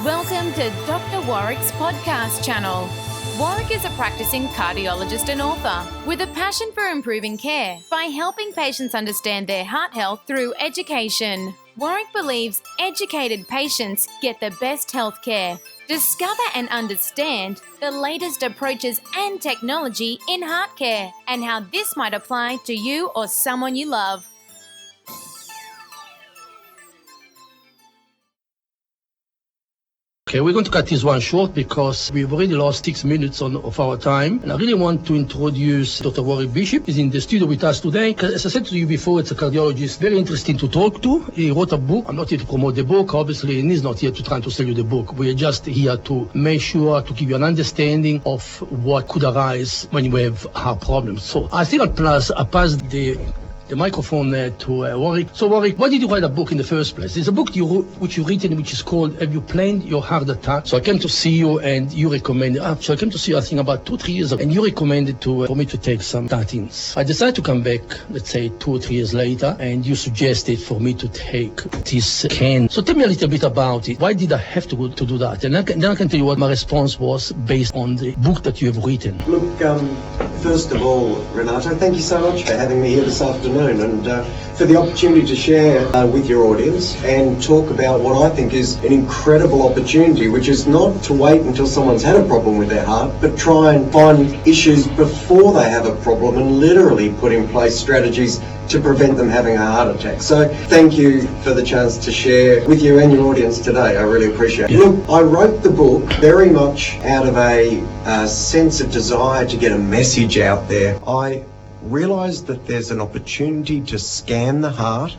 Welcome to Doctor Warrick's podcast channel. Warrick is a practicing cardiologist and author with a passion for improving care by helping patients understand their heart health through education. Warrick believes educated patients get the best health care. Discover and understand the latest approaches and technology in heart care and how this might apply to you or someone you love. Okay, we're going to cut this one short because we've already lost 6 minutes of our time. And I really want to introduce Dr. Warrick Bishop. He's in the studio with us today. As I said to you before, it's a cardiologist, very interesting to talk to. He wrote a book. I'm not here to promote the book, obviously, and he's not here to try to sell you the book. We're just here to make sure to give you an understanding of what could arise when you have heart problems. So I think I'll pass the microphone to Warrick. So Warrick, why did you write a book in the first place? There's a book which you've written which is called Have You Planned Your Heart Attack? So I came to see you and you recommended, so I came to see you I think about 2-3 years ago and you recommended for me to take some statins. I decided to come back, let's say 2 or 3 years later, and you suggested for me to take this can. So tell me a little bit about it. Why did I have to do that? And then I can tell you what my response was based on the book that you have written. Look, first of all, Renato, thank you so much for having me here this afternoon and for the opportunity to share with your audience and talk about what I think is an incredible opportunity, which is not to wait until someone's had a problem with their heart, but try and find issues before they have a problem and literally put in place strategies to prevent them having a heart attack. So thank you for the chance to share with you and your audience today. I really appreciate it. Look, I wrote the book very much out of a sense of desire to get a message out there. I realised that there's an opportunity to scan the heart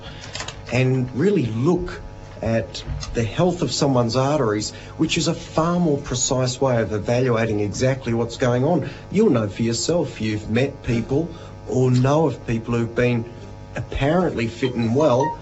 and really look at the health of someone's arteries, which is a far more precise way of evaluating exactly what's going on. You'll know for yourself, you've met people or know of people who've been apparently fit and well,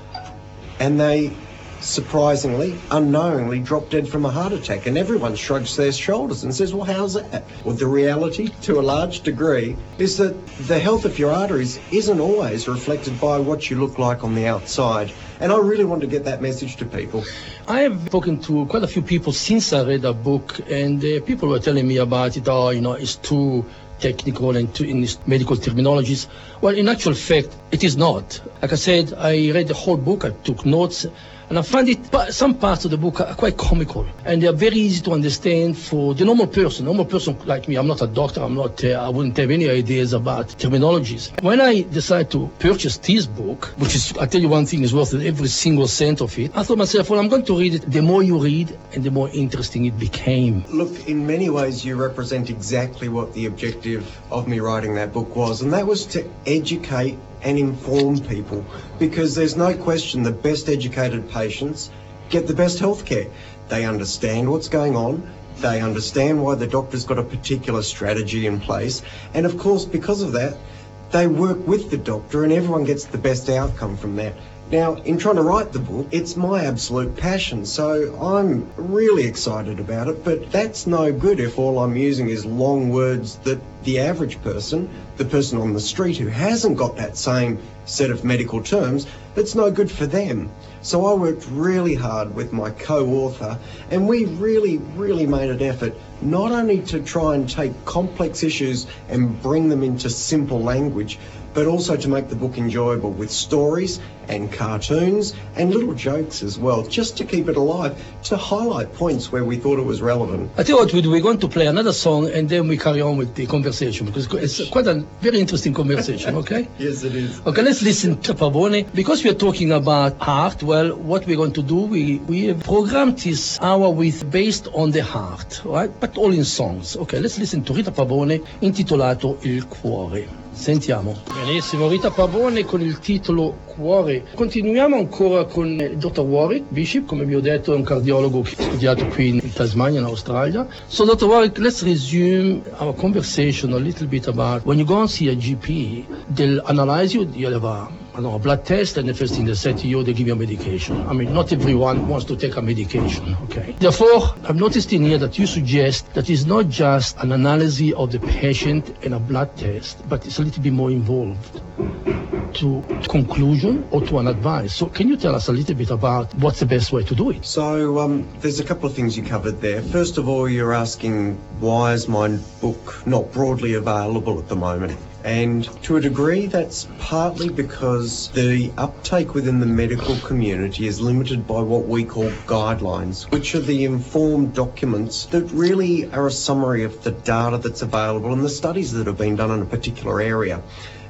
and they surprisingly, unknowingly drop dead from a heart attack, and everyone shrugs their shoulders and says, well, how's that? Well, the reality, to a large degree, is that the health of your arteries isn't always reflected by what you look like on the outside, and I really want to get that message to people. I have spoken to quite a few people since I read the book, and people were telling me about it, it's too technical and in this medical terminologies. Well, in actual fact, it is not. Like I said, I read the whole book, I took notes, and I find some parts of the book are quite comical, and they are very easy to understand for the normal person like me. I'm not a doctor, I wouldn't have any ideas about terminologies. When I decided to purchase this book, which is, I tell you one thing, is worth every single cent of it, I thought to myself, well, I'm going to read it. The more you read, and the more interesting it became. Look, in many ways, you represent exactly what the objective of me writing that book was, and that was to educate and inform people, because there's no question the best educated patients get the best health care. They understand what's going on, they understand why the doctor's got a particular strategy in place, and of course because of that they work with the doctor and everyone gets the best outcome from that. Now, in trying to write the book, it's my absolute passion, so I'm really excited about it, but that's no good if all I'm using is long words that the average person, the person on the street who hasn't got that same set of medical terms, it's no good for them. So I worked really hard with my co-author, and we really made an effort not only to try and take complex issues and bring them into simple language, but also to make the book enjoyable with stories and cartoons and little jokes as well, just to keep it alive, to highlight points where we thought it was relevant. I tell you what we do, we're going to play another song and then we carry on with the conversation, because it's quite a very interesting conversation, okay? Yes, it is. Okay, let's listen to Pavone. Because we are talking about heart, well, what we're going to do, we have programmed this hour based on the heart, right? But all in songs. Okay, let's listen to Rita Pavone, intitolato Il Cuore. Sentiamo. Benissimo, Rita Pavone con il titolo Cuore. Continuiamo ancora con il Dr. Warrick Bishop, come vi ho detto, è un cardiologo che ha studiato qui in Tasmania, in Australia. So Dr. Warrick, let's resume our conversation a little bit about when you go and see a GP, they'll analyze you, you'll have a a blood test, and the first thing they say to you, they give you a medication. I mean, not everyone wants to take a medication, okay? Therefore, I've noticed in here that you suggest that it's not just an analysis of the patient and a blood test, but it's a little bit more involved to conclusion or to an advice. So can you tell us a little bit about what's the best way to do it? So there's a couple of things you covered there. First of all, you're asking, why is my book not broadly available at the moment? And to a degree, that's partly because the uptake within the medical community is limited by what we call guidelines, which are the informed documents that really are a summary of the data that's available and the studies that have been done in a particular area.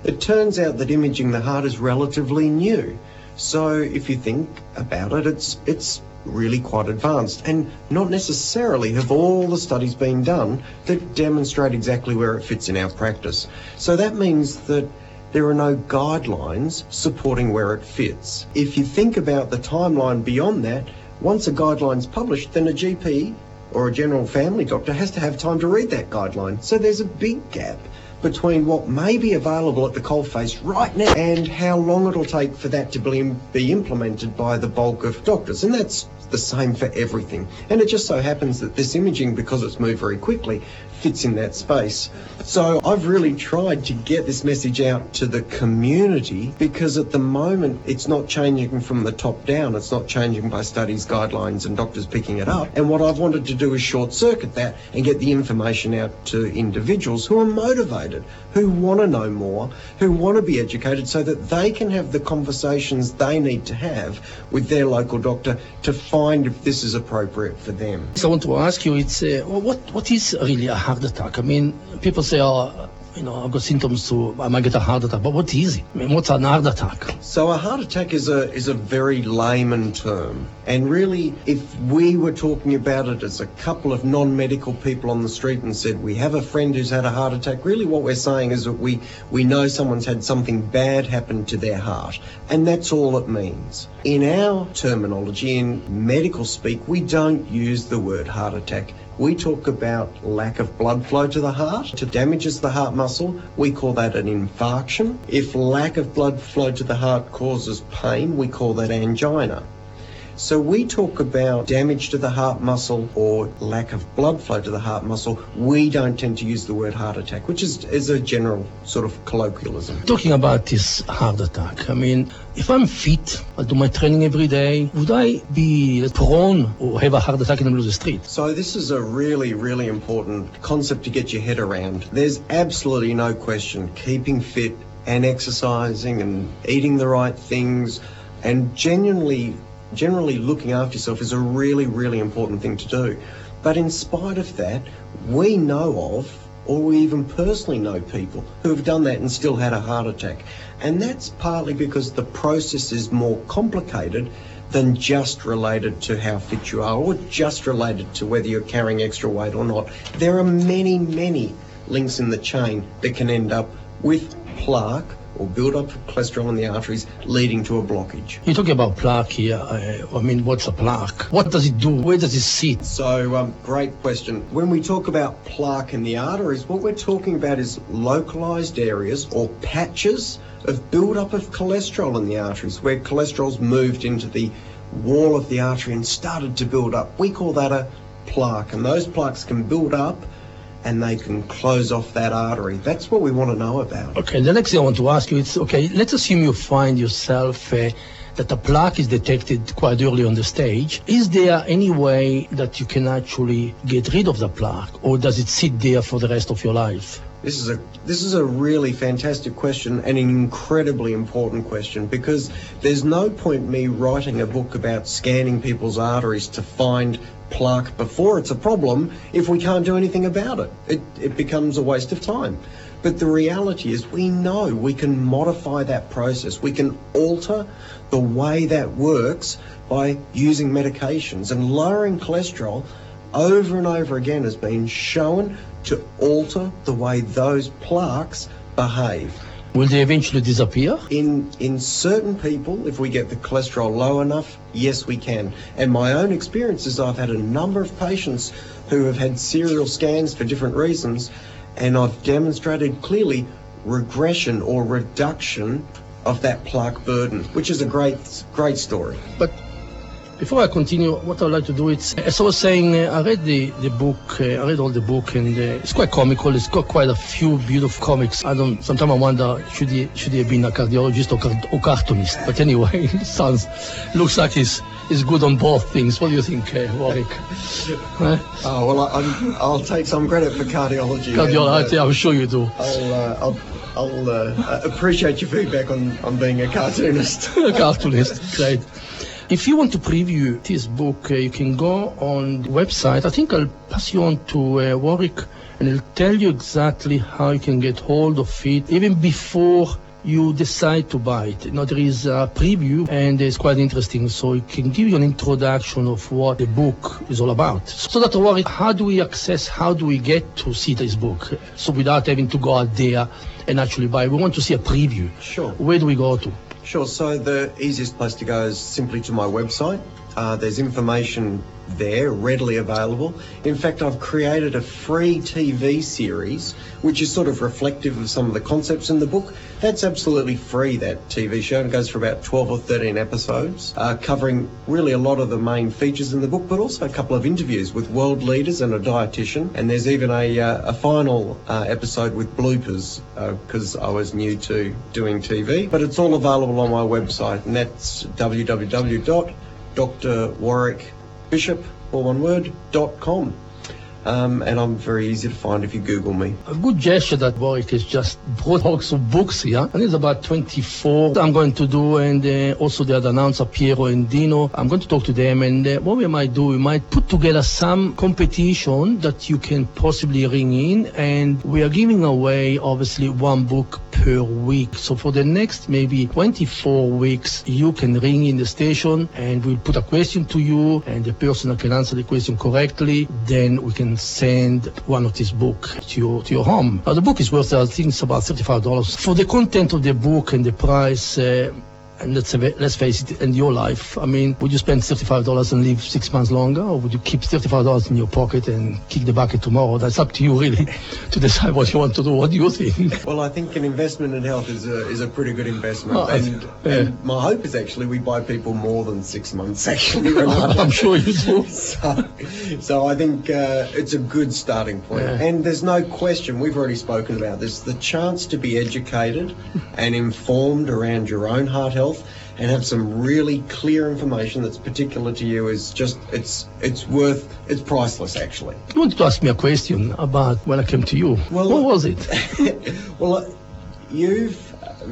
It turns out that imaging the heart is relatively new. So if you think about it, it's really quite advanced, and not necessarily have all the studies been done that demonstrate exactly where it fits in our practice. So that means that there are no guidelines supporting where it fits. If you think about the timeline beyond that, once a guideline's published, then a GP or a general family doctor has to have time to read that guideline. So there's a big gap between what may be available at the coalface right now and how long it'll take for that to be implemented by the bulk of doctors. And that's the same for everything. And it just so happens that this imaging, because it's moved very quickly, fits in that space. So I've really tried to get this message out to the community, because at the moment it's not changing from the top down, it's not changing by studies, guidelines and doctors picking it up. And what I've wanted to do is short circuit that and get the information out to individuals who are motivated, who want to know more, who want to be educated, so that they can have the conversations they need to have with their local doctor to find if this is appropriate for them. So I want to ask you, it's what is really a heart attack? I mean, people say, I've got symptoms, so I might get a heart attack. But what is it? I mean, what's an heart attack? So a heart attack is a very layman term. And really, if we were talking about it as a couple of non-medical people on the street and said, we have a friend who's had a heart attack, really what we're saying is that we know someone's had something bad happen to their heart. And that's all it means. In our terminology, in medical speak, we don't use the word heart attack. We talk about lack of blood flow to the heart. It damages the heart muscle. We call that an infarction. If lack of blood flow to the heart causes pain, we call that angina. So we talk about damage to the heart muscle or lack of blood flow to the heart muscle. We don't tend to use the word heart attack, which is a general sort of colloquialism. Talking about this heart attack, I mean, if I'm fit, I do my training every day, would I be prone or have a heart attack in the middle of the street? So this is a really, really important concept to get your head around. There's absolutely no question keeping fit and exercising and eating the right things and generally looking after yourself is a really, really important thing to do. But in spite of that, we know of, or we even personally know people who have done that and still had a heart attack. And that's partly because the process is more complicated than just related to how fit you are or just related to whether you're carrying extra weight or not. There are many, many links in the chain that can end up with plaque or build up of cholesterol in the arteries leading to a blockage. You're talking about plaque here. I mean, what's a plaque? What does it do? Where does it sit? So, great question. When we talk about plaque in the arteries, what we're talking about is localized areas or patches of build-up of cholesterol in the arteries, where cholesterol's moved into the wall of the artery and started to build up. We call that a plaque, and those plaques can build up and they can close off that artery. That's what we want to know about. Okay, the next thing I want to ask you is, okay, let's assume you find yourself that a plaque is detected quite early on the stage. Is there any way that you can actually get rid of the plaque, or does it sit there for the rest of your life? This is a really fantastic question and an incredibly important question, because there's no point me writing a book about scanning people's arteries to find plaque before it's a problem if we can't do anything about it. It becomes a waste of time. But the reality is we know we can modify that process. We can alter the way that works by using medications, and lowering cholesterol over and over again has been shown to alter the way those plaques behave. Will they eventually disappear? In certain people, if we get the cholesterol low enough, yes, we can. And my own experience is I've had a number of patients who have had serial scans for different reasons, and I've demonstrated clearly regression or reduction of that plaque burden, which is a great story. But before I continue, what I'd like to do is, as I was saying, I read the book, I read all the book, and it's quite comical. It's got quite a few beautiful comics. Sometimes I wonder, should he have been a cardiologist or cartoonist? But anyway, looks like he's good on both things. What do you think, Warrick? I'll take some credit for cardiology. Cardiology, I'm sure you do. I'll appreciate your feedback on being a cartoonist. A cartoonist, great. If you want to preview this book, you can go on the website. I think I'll pass you on to Warrick, and he'll tell you exactly how you can get hold of it, even before you decide to buy it. There is a preview, and it's quite interesting, so it can give you an introduction of what the book is all about. So, Dr. Warrick, how do we get to see this book? So without having to go out there and actually buy, we want to see a preview. Sure. Where do we go to? Sure, so the easiest place to go is simply to my website. There's information there readily available. In fact, I've created a free TV series which is sort of reflective of some of the concepts in the book. That's absolutely free, that TV show. It goes for about 12 or 13 episodes, covering really a lot of the main features in the book, but also a couple of interviews with world leaders and a dietitian. And there's even a final episode with bloopers, because I was new to doing TV. But it's all available on my website, and that's www.drwarrickbishop.com. And I'm very easy to find if you Google me. A good gesture that Warrick has just brought box of books here, and it's about 24 I'm going to do, and also the other announcer, Piero and Dino. I'm going to talk to them, and what we might do, we might put together some competition that you can possibly ring in, and we are giving away, obviously, one book per week. So for the next maybe 24 weeks, you can ring in the station, and we'll put a question to you, and the person that can answer the question correctly, then we can send one of this book to your home. Now, the book is worth, I think, it's about $35. For the content of the book and the price, and let's face it, in your life, I mean, would you spend $35 and live 6 months longer, or would you keep $35 in your pocket and kick the bucket tomorrow? That's up to you, really, to decide what you want to do. What do you think? Well, I think an investment in health is a pretty good investment. Oh, and my hope is actually we buy people more than 6 months, actually. I'm sure you do. So I think it's a good starting point. Yeah. And there's no question, we've already spoken about this, the chance to be educated and informed around your own heart health and have some really clear information that's particular to you is just, it's priceless, actually. You wanted to ask me a question about when I came to you. Well, what was it? Well, you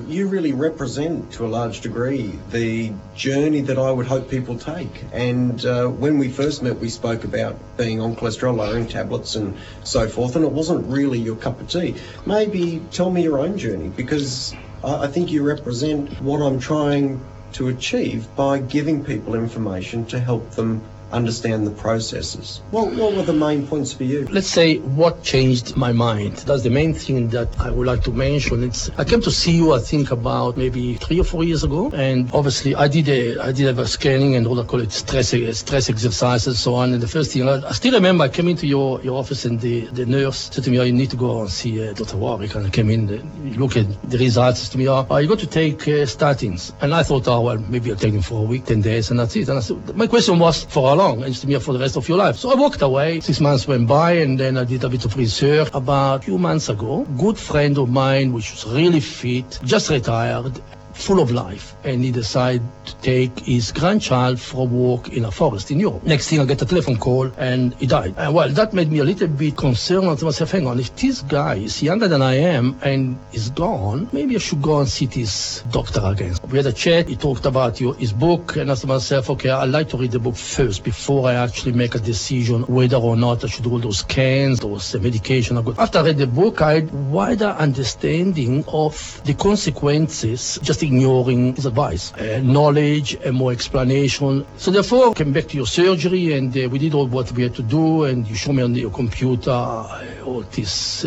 really represent, to a large degree, the journey that I would hope people take. And when we first met, we spoke about being on cholesterol lowering tablets and so forth, and it wasn't really your cup of tea. Maybe tell me your own journey, because I think you represent what I'm trying to achieve by giving people information to help them understand the processes. What were the main points for you? Let's say what changed my mind. That's the main thing that I would like to mention. I came to see you, I think, about maybe 3 or 4 years ago, and obviously I did have a scanning and all I call it stress exercises and so on. And the first thing I still remember, I came into your office and the nurse said to me, "Oh, you need to go and see Dr. Warrick." And I came in, you look at the results to me, "Oh, you got to take statins." And I thought, "Oh, well, maybe I'll take them for a week, 10 days, and that's it." And I said, my question was, for how long? And it's to me, for the rest of your life. So I walked away. 6 months went by, and then I did a bit of research. About a few months ago, good friend of mine, which was really fit, just retired, full of life, and he decided to take his grandchild for a walk in a forest in Europe. Next thing, I get a telephone call, and he died. And well, that made me a little bit concerned. I myself, hang on, if this guy is younger than I am and is gone, maybe I should go and see this doctor again. We had a chat. He talked about his book, and I said to myself, okay, I'd like to read the book first before I actually make a decision whether or not I should do all those scans, those medication. After I read the book, I had wider understanding of the consequences, just ignoring his advice, knowledge and more explanation. So therefore, I came back to your surgery, and we did all what we had to do, and you showed me on your computer all this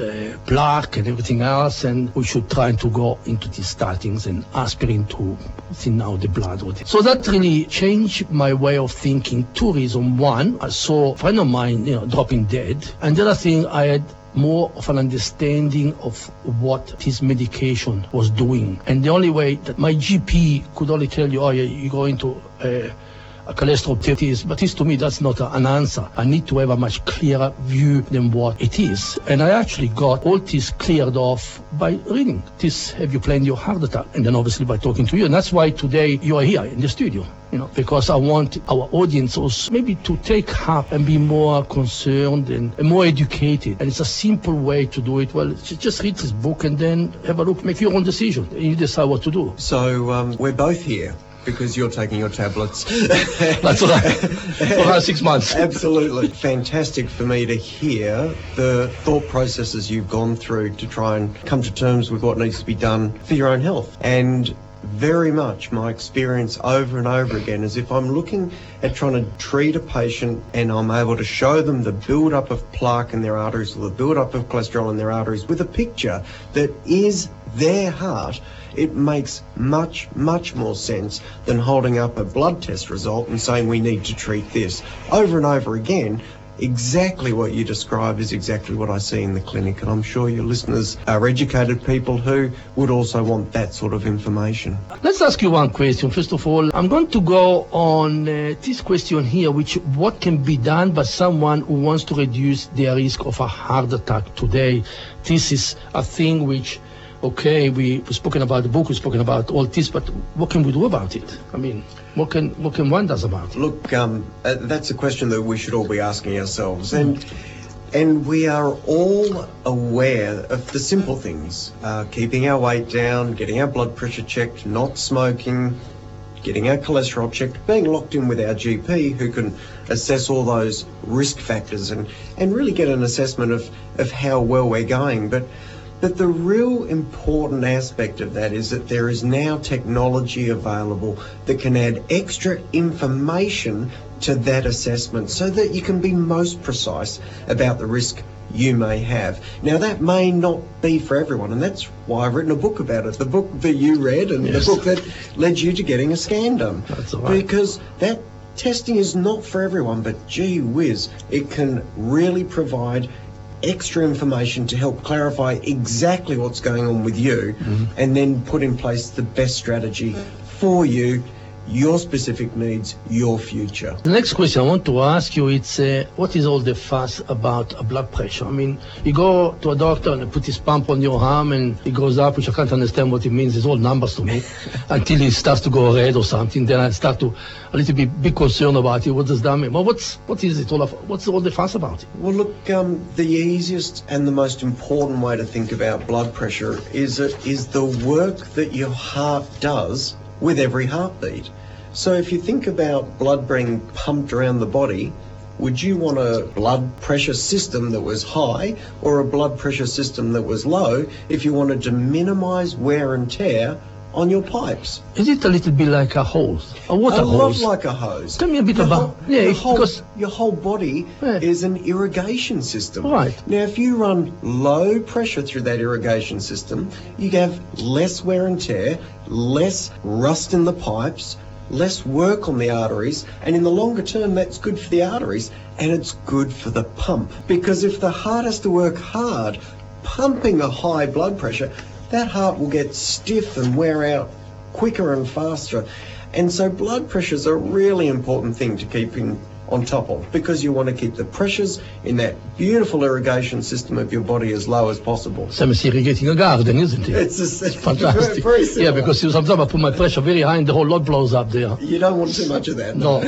plaque and everything else, and we should try to go into these statins and aspirin to thin out the blood. So that really changed my way of thinking. 2 reasons. One, I saw a friend of mine, dropping dead, and the other thing, I had more of an understanding of what his medication was doing. And the only way that my GP could only tell you, oh, you're going to a cholesterol test, but this to me, that's not an answer. I need to have a much clearer view than what it is. And I actually got all this cleared off by reading this, have you planned your heart attack? And then obviously by talking to you. And that's why today you are here in the studio, because I want our audience also maybe to take heart and be more concerned and more educated. And it's a simple way to do it. Well, just read this book and then have a look, make your own decision, and you decide what to do. So we're both here because you're taking your tablets. That's right. For about 6 months. Absolutely. Fantastic for me to hear the thought processes you've gone through to try and come to terms with what needs to be done for your own health. And very much my experience over and over again is if I'm looking at trying to treat a patient and I'm able to show them the build-up of plaque in their arteries or the build-up of cholesterol in their arteries with a picture that is their heart, it makes much, much more sense than holding up a blood test result and saying we need to treat this. Over and over again, exactly what you described is exactly what I see in the clinic, and I'm sure your listeners are educated people who would also want that sort of information. Let's ask you one question. First of all, I'm going to go on this question here, which what can be done by someone who wants to reduce their risk of a heart attack today. This is a thing which, okay, we've spoken about the book, we've spoken about all this, but what can we do about it? I mean, what can one do about it? Look, that's a question that we should all be asking ourselves. And we are all aware of the simple things, keeping our weight down, getting our blood pressure checked, not smoking, getting our cholesterol checked, being locked in with our GP who can assess all those risk factors and really get an assessment of how well we're going. But the real important aspect of that is that there is now technology available that can add extra information to that assessment so that you can be most precise about the risk you may have. Now, that may not be for everyone, and that's why I've written a book about it, the book that you read and Yes. the book that led you to getting a scan done. That's all right. Because that testing is not for everyone, but gee whiz, it can really provide extra information to help clarify exactly what's going on with you, and then put in place the best strategy for you, your specific needs, your future. The next question I want to ask you, it's what is all the fuss about blood pressure? I mean, you go to a doctor and they put his pump on your arm and it goes up, which I can't understand what it means. It's all numbers to me until it starts to go red or something. Then I start to a little bit concerned about it. What does that mean? Well, what is it all of? What's all the fuss about it? Well, look, the easiest and the most important way to think about blood pressure is the work that your heart does with every heartbeat. So if you think about blood being pumped around the body, would you want a blood pressure system that was high or a blood pressure system that was low if you wanted to minimize wear and tear on your pipes? Is it a little bit like a hose, a water A lot hose? like a hose. Tell me a bit about because Your whole body Yeah. is an irrigation system. Right. Now, if you run low pressure through that irrigation system, you have less wear and tear, less rust in the pipes, less work on the arteries, and in the longer term, that's good for the arteries, and it's good for the pump. Because if the heart has to work hard, pumping a high blood pressure, that heart will get stiff and wear out quicker and faster. And so blood pressure is a really important thing to keep on top of, because you want to keep the pressures in that beautiful irrigation system of your body as low as possible. Same as irrigating a garden, isn't it? It's Fantastic. very similar. Yeah, because sometimes I put my pressure very high and the whole lot blows up there. You don't want too much of that. No.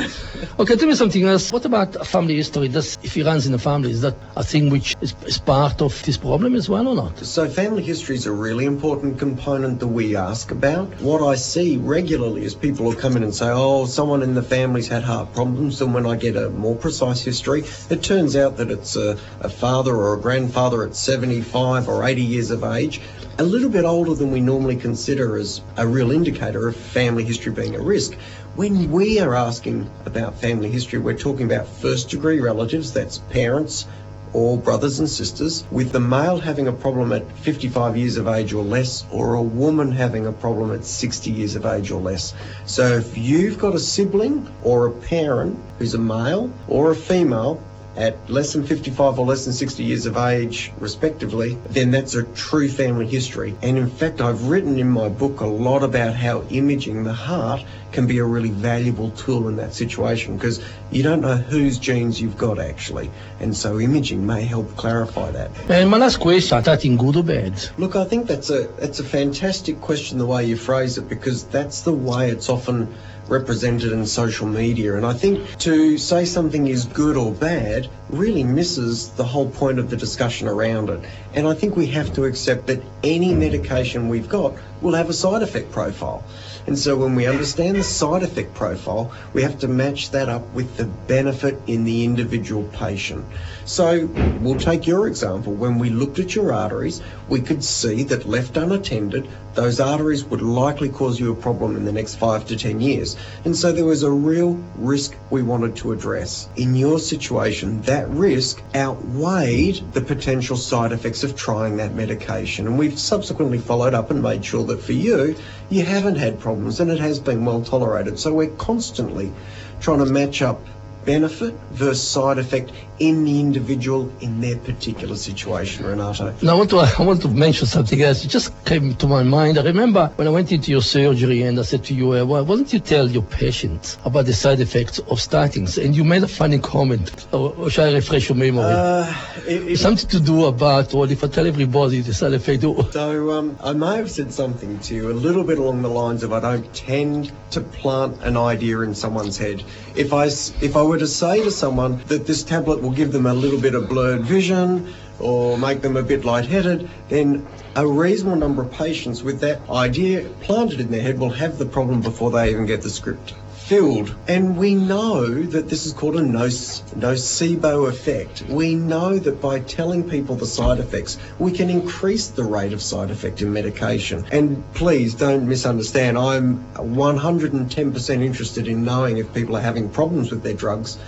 Okay, tell me something else. What about a family history? If it runs in the family, is that a thing which is part of this problem as well or not? So family history is a really important component that we ask about. What I see regularly is people will come in and say, oh, someone in the family's had heart problems, and when I get a more precise history, it turns out that it's a father or a grandfather at 75 or 80 years of age, a little bit older than we normally consider as a real indicator of family history being a risk. When we are asking about family history, we're talking about first-degree relatives, that's parents or brothers and sisters, with the male having a problem at 55 years of age or less, or a woman having a problem at 60 years of age or less. So if you've got a sibling or a parent who's a male or a female at less than 55 or less than 60 years of age, respectively, then that's a true family history. And in fact, I've written in my book a lot about how imaging the heart can be a really valuable tool in that situation, because you don't know whose genes you've got actually, and so imaging may help clarify that. And my last question, starting good or bad? Look, I think it's a fantastic question the way you phrase it, because that's the way it's often represented in social media, and I think to say something is good or bad really misses the whole point of the discussion around it. And I think we have to accept that any medication we've got will have a side effect profile. And so when we understand the side effect profile, we have to match that up with the benefit in the individual patient. So we'll take your example. When we looked at your arteries, we could see that left unattended, those arteries would likely cause you a problem in the next 5 to 10 years. And so there was a real risk we wanted to address. In your situation, that risk outweighed the potential side effects of trying that medication. And we've subsequently followed up and made sure that for you, you haven't had problems and it has been well tolerated. So we're constantly trying to match up benefit versus side effect in the individual in their particular situation, Renato. Now I want to mention something else. It just came to my mind. I remember when I went into your surgery and I said to you, why don't you tell your patient about the side effects of statins? And you made a funny comment. Or shall I refresh your memory? Something to do about, or if I tell everybody the side effect. So I may have said something to you a little bit along the lines of I don't tend to plant an idea in someone's head. If I were to say to someone that this tablet will give them a little bit of blurred vision or make them a bit lightheaded, then a reasonable number of patients with that idea planted in their head will have the problem before they even get the script filled. And we know that this is called a nocebo effect. We know that by telling people the side effects, we can increase the rate of side effect in medication. And please don't misunderstand, I'm 110% interested in knowing if people are having problems with their drugs.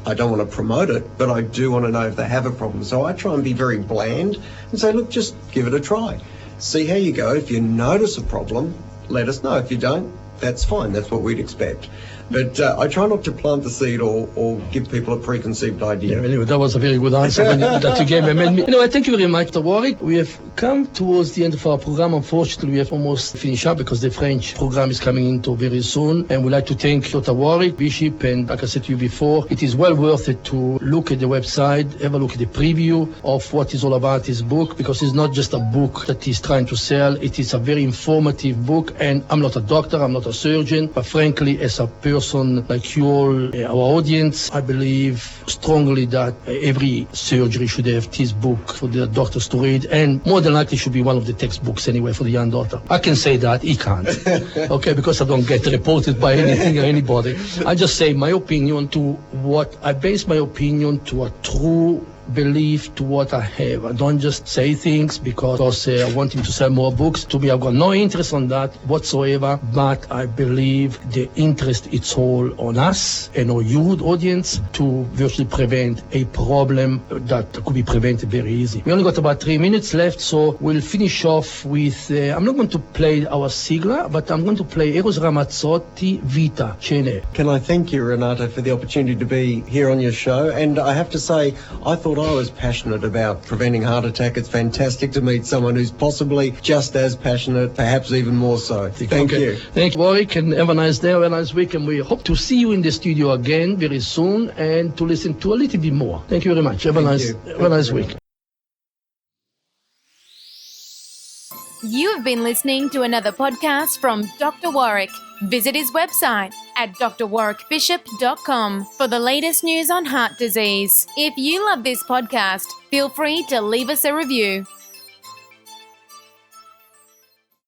I don't want to promote it, but I do want to know if they have a problem. So I try and be very bland and say, look, just give it a try. See how you go. If you notice a problem, let us know. If you don't, that's fine. That's what we'd expect. But I try not to plant the seed or give people a preconceived idea. Yeah, anyway, that was a very good answer that you gave me. Anyway, thank you very much, Dr. Warrick. We have come towards the end of our program. Unfortunately, we have almost finished up because the French program is coming into very soon. And we'd like to thank Dr. Warrick Bishop. And like I said to you before, it is well worth it to look at the website, have a look at the preview of what is all about his book, because it's not just a book that he's trying to sell. It is a very informative book. And I'm not a doctor, I'm not a surgeon, but frankly, as a person like you all, our audience, I believe strongly that every surgery should have this book for the doctors to read, and more than likely should be one of the textbooks anyway for the young doctor. I can say that, he can't. Okay, because I don't get reported by anything or anybody. I just say my opinion to what I base my opinion to a true belief to what I have. I don't just say things because I want him to sell more books. To me, I've got no interest on that whatsoever, but I believe the interest it's all on us and on you, audience, to virtually prevent a problem that could be prevented very easy. We only got about 3 minutes left, so we'll finish off with, I'm not going to play our sigla, but I'm going to play Eros Ramazzotti, Vita Cene. Can I thank you, Renato, for the opportunity to be here on your show? And I have to say, I thought I was passionate about preventing heart attack. It's fantastic to meet someone who's possibly just as passionate, perhaps even more so. Thank you. Thank you, Warrick, and have a nice day, have a nice week, and we hope to see you in the studio again very soon and to listen to a little bit more. Thank you very much. Have a nice week. You have been listening to another podcast from Dr. Warrick. Visit his website at drwarrickbishop.com for the latest news on heart disease. If you love this podcast, feel free to leave us a review.